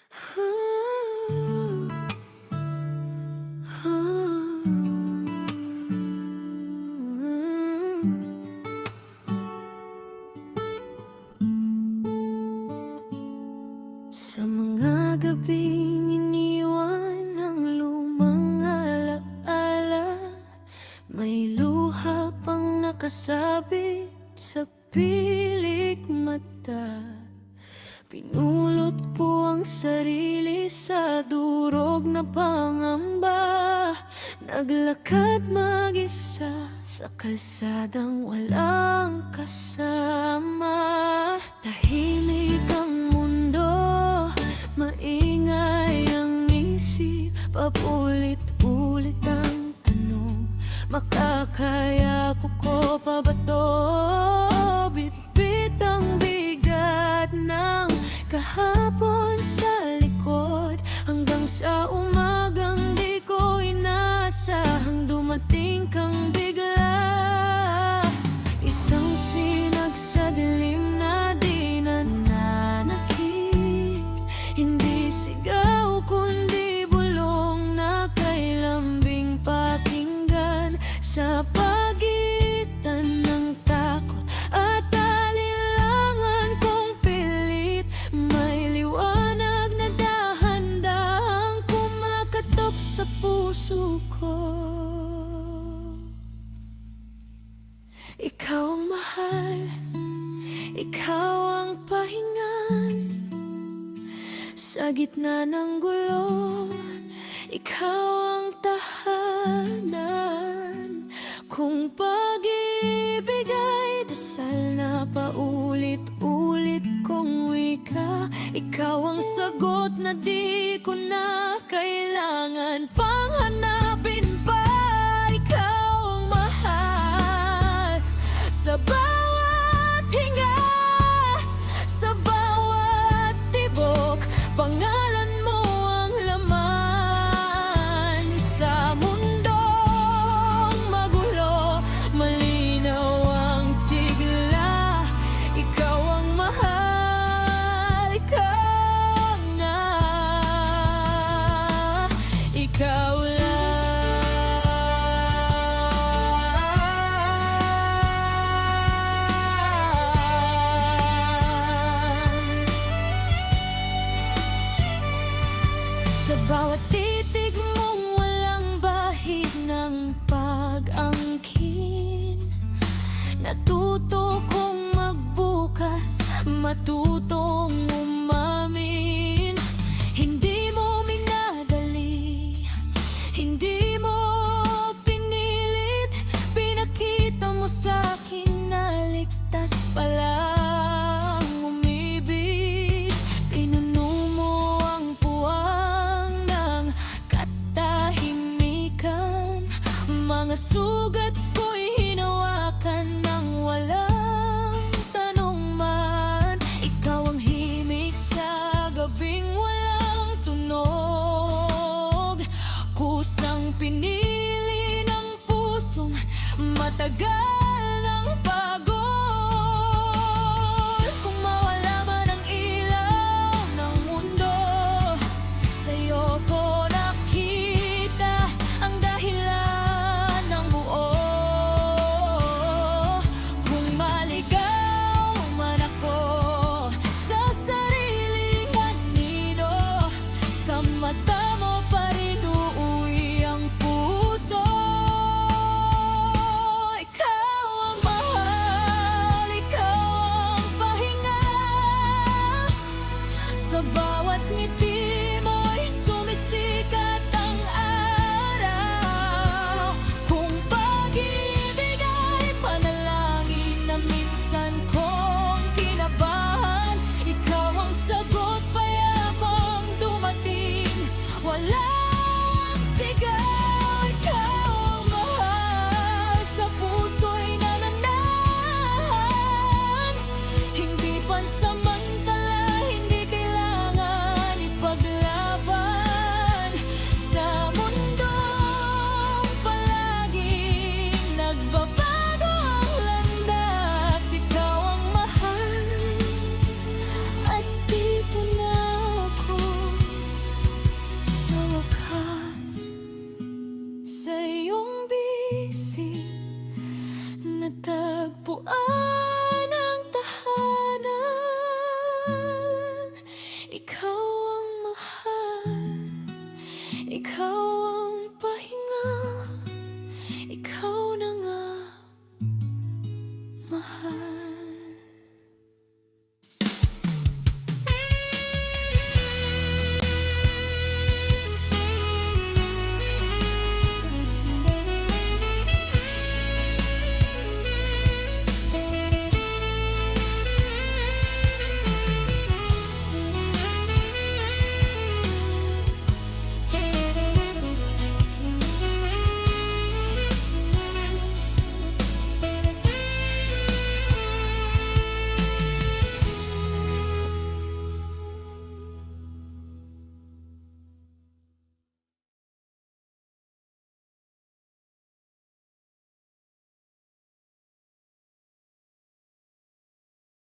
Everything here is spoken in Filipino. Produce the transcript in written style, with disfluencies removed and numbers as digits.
Sa mga gabing iniwan ng lumang alaala, may luha pang nakasabit sa pilik mata. Pinulot po ang sarili sa durog na pangamba, naglakad mag-isa sa kalsadang walang kasama. Tahimik ang mundo, maingay ang isip, paulit-ulit ang tanong, makakaya ko pa ba to? Bitbit ang bigat ng kahapon sa likod, hanggang sa umagang di ko inasahang dumating kang bigla. Isang sinag sa dilim na di nananakit, hindi sigaw kundi bulong na kay lambing pakinggan. Sa pagitan ng takot at alinlangan kong pilit, may liwanag na dahan-dahang kumakatok sa puso ko. Ikaw ang mahal, ikaw ang pahingan sa gitna ng gulo, ikaw ang tahanan. Kung pag-ibig ay dasal na paulit-ulit kong wika, ikaw ang sagot na di ko na kailangan pang hanapin pa. Ikaw ang mahal sa bawat hinga, sa bawat tibok, pangalan mo ang laman. Sa mundong magulo, malinaw ang sigla, ikaw ang mahal, ikaw na, ikaw lang. Sa bawat titig mong walang bahid ng pag-angkin, natuto kong magbukas, matutong umamin. Hindi mo minadali, hindi mo pinilit, pinakita mo sa'kin na ligtas palang umibig. Pinuno mo ang puwang ng katahimikan, mga sugat ko'y hinawakan ng walang tanong man. Ikaw ang himig sa gabing walang tunog, kusang pinili ng pusong matagal ng pagod. Kung mawala man ang ilaw ng mundo, sa'yo ko nakita ang dahilan ng buo. natagpuan.